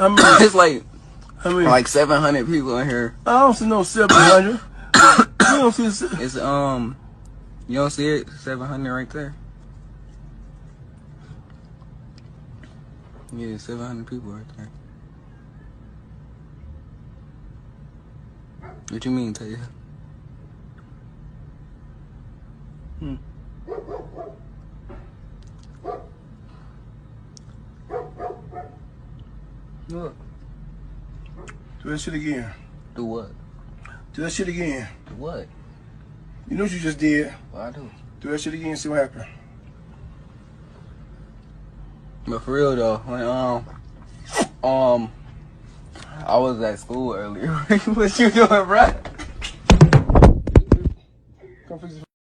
How many? It's like How many? like 700 people in here. I don't see no 700. You don't see. It's you don't see it? 700 right there. Yeah, 700 people right there. What you mean, Taya? Look. Do that shit again. Do what? Do that shit again. Do what? You know what you just did. What I do? Do that shit again. See what happened. But for real though, when I was at school earlier. What you doing, bro?